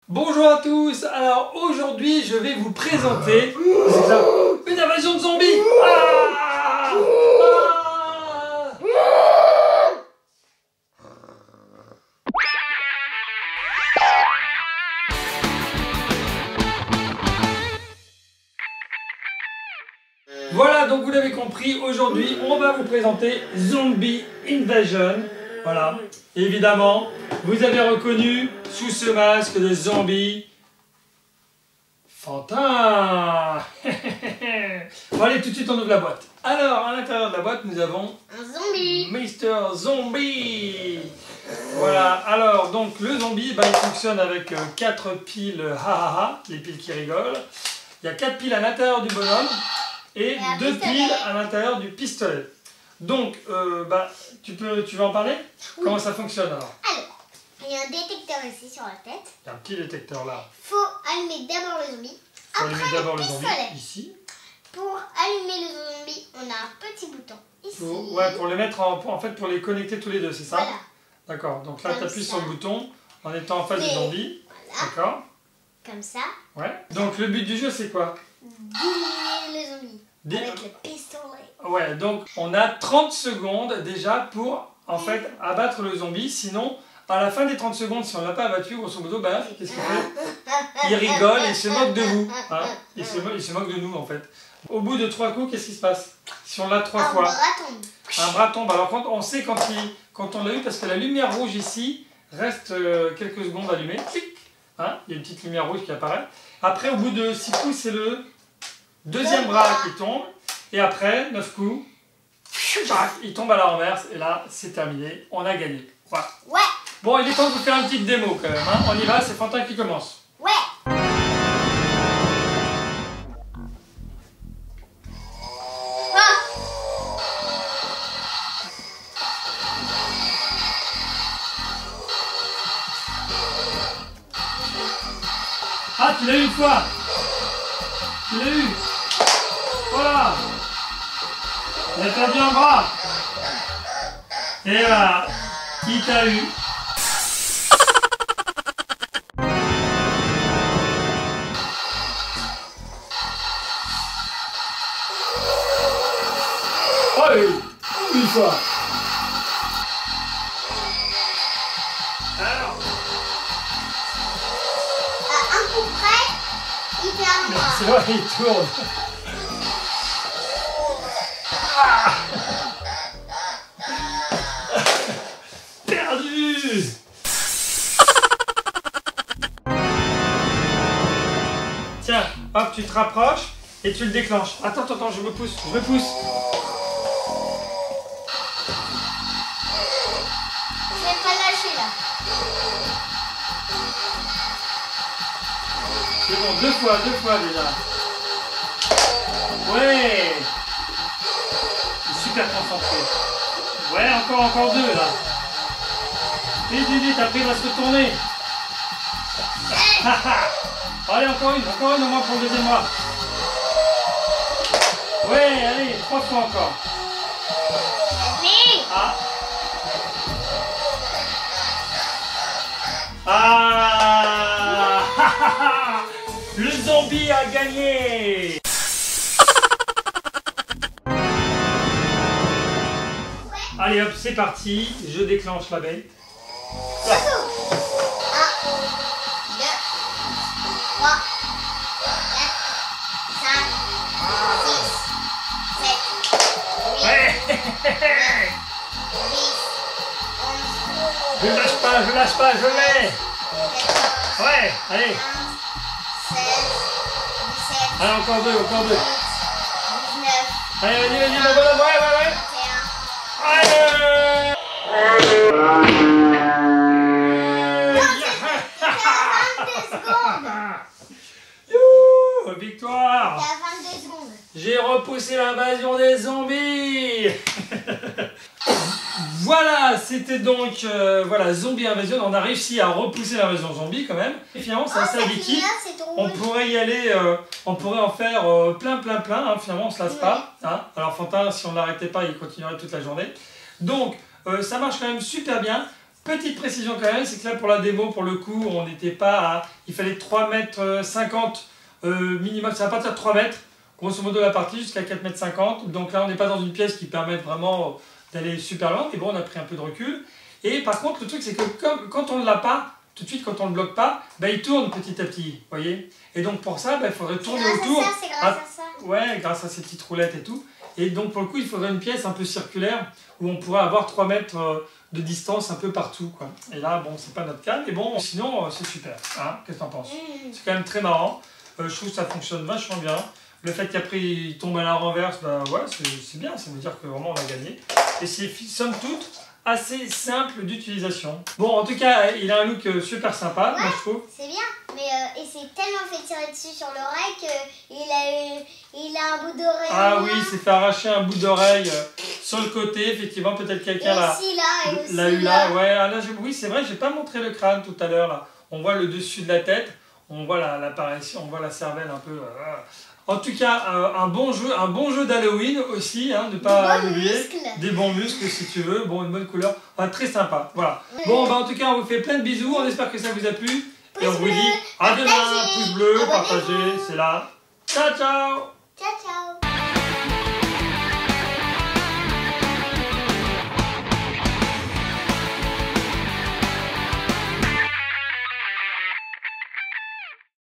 Bonjour à tous, alors aujourd'hui je vais vous présenter une invasion de zombies. Voilà, donc vous l'avez compris, aujourd'hui on va vous présenter Zombie Invasion. Voilà, évidemment, vous avez reconnu sous ce masque de zombie Fantin. Bon allez, tout de suite on ouvre la boîte. Alors, à l'intérieur de la boîte, nous avons un zombie. Mister Zombie. Voilà, alors donc le zombie, il fonctionne avec 4 piles les piles qui rigolent. Il y a 4 piles à l'intérieur du bonhomme et 2 piles à l'intérieur du pistolet. Donc, tu vas en parler? Oui. Comment ça fonctionne alors? Alors, il y a un détecteur ici sur la tête. Il y a un petit détecteur là. Il faut allumer d'abord le zombie. Il faut allumer d'abord le zombie ici. Pour allumer le zombie, on a un petit bouton ici. Pour les mettre en fait, pour les connecter tous les deux, c'est ça? Voilà. D'accord, donc là tu appuies sur le bouton en étant en face du zombie. Voilà. D'accord. Comme ça. Ouais. Donc le but du jeu c'est quoi? D'éliminer le zombie. Avec le pistolet. Ouais, donc on a 30 secondes déjà pour en fait abattre le zombie. Sinon, à la fin des 30 secondes, si on ne l'a pas abattu, grosso modo, qu'est-ce qu'il fait? Il rigole et il se moque de vous. Hein, il se moque de nous en fait. Au bout de 3 coups, qu'est-ce qui se passe? Si on l'a 3 fois. Un bras tombe. Un bras tombe. Alors on sait quand on l'a eu parce que la lumière rouge ici reste quelques secondes allumée. Clic. Hein, il y a une petite lumière rouge qui apparaît. Après, au bout de 6 coups, c'est le deuxième bras qui tombe. Et après, 9 coups, il tombe à la renverse. Et là, c'est terminé. On a gagné. Voilà. Ouais. Bon, il est temps de vous faire une petite démo quand même. Hein. On y va, c'est Fantin qui commence. Ouais. Ah, tu l'as eu une fois. Tu l'as eu. Voilà. Il a perdu un bras. Et voilà. Il t'a eu. Allez, une fois. Alors. À un coup près, il fait un bras. C'est vrai, il tourne. Perdu. Tiens, hop, tu te rapproches et tu le déclenches. Attends, je me pousse. Je vais pas lâcher là. C'est bon, deux fois déjà. Ouais. Il est super concentré. Ouais, encore deux là. Vite, après il va se retourner. Allez, encore une au moins pour le deuxième bras. Ouais, allez, 3 fois encore. Allez. Le zombie a gagné. Allez hop, c'est parti. Je déclenche la bête. 1, 2, 3, 4, 5, 6, 7, 8, Ouais. 9, 10, 11, Je lâche pas, je l'ai. 14, Ouais, allez. 15, 16, 17, Allez, encore deux. 18, 19, Allez, vas-y, mon bonhomme, ouais. 21. Allez. Youhou, victoire. Il y a 22 secondes. J'ai repoussé l'invasion des zombies. Voilà, c'était donc Zombie Invasion. On a réussi à repousser l'invasion zombie quand même. Et finalement, c'est assez addictif. On pourrait y aller, on pourrait en faire plein. Hein. Finalement, on se lasse pas. Hein. Alors Fantin, si on ne l'arrêtait pas, il continuerait toute la journée. Donc, ça marche quand même super bien. Petite précision quand même, c'est que là pour la démo, pour le coup, on n'était pas à... Il fallait 3,50 m minimum, c'est à partir de 3 mètres, grosso modo la partie, jusqu'à 4,50 m. Donc là on n'est pas dans une pièce qui permet vraiment d'aller super loin, mais bon on a pris un peu de recul. Et par contre le truc c'est que quand on ne l'a pas, tout de suite quand on ne le bloque pas, bah, il tourne petit à petit, vous voyez. Et donc pour ça, bah, il faudrait tourner autour. C'est grâce à ça. Ouais, grâce à ces petites roulettes et tout. Et donc pour le coup, il faudrait une pièce un peu circulaire où on pourrait avoir 3 mètres de distance un peu partout, quoi. Et là, bon, c'est pas notre cas, mais bon, sinon, c'est super. Hein, qu'est-ce que t'en penses? C'est quand même très marrant. Je trouve que ça fonctionne vachement bien. Le fait qu'après il tombe à la renverse, bah ouais, c'est bien, ça veut dire que vraiment on a gagné. Et c'est somme toute assez simple d'utilisation. Bon, en tout cas, il a un look super sympa, Ouais, moi je trouve. c'est bien, mais il s'est tellement fait tirer dessus sur l'oreille qu'il a un bout d'oreille. Ah oui, il s'est fait arracher un bout d'oreille sur le côté, effectivement, peut-être quelqu'un l'a eu là. Ouais, ah, là oui, c'est vrai, j'ai pas montré le crâne tout à l'heure, là. On voit le dessus de la tête, on voit l'apparition, on voit la cervelle un peu. En tout cas, un bon jeu d'Halloween aussi, hein, ne pas oublier. Des bons muscles si tu veux, bon, une bonne couleur, enfin, très sympa. Voilà. Bon, bah, en tout cas, on vous fait plein de bisous, on espère que ça vous a plu. Et on vous dit à demain, pouce bleu, partagez, c'est là. Ciao, ciao!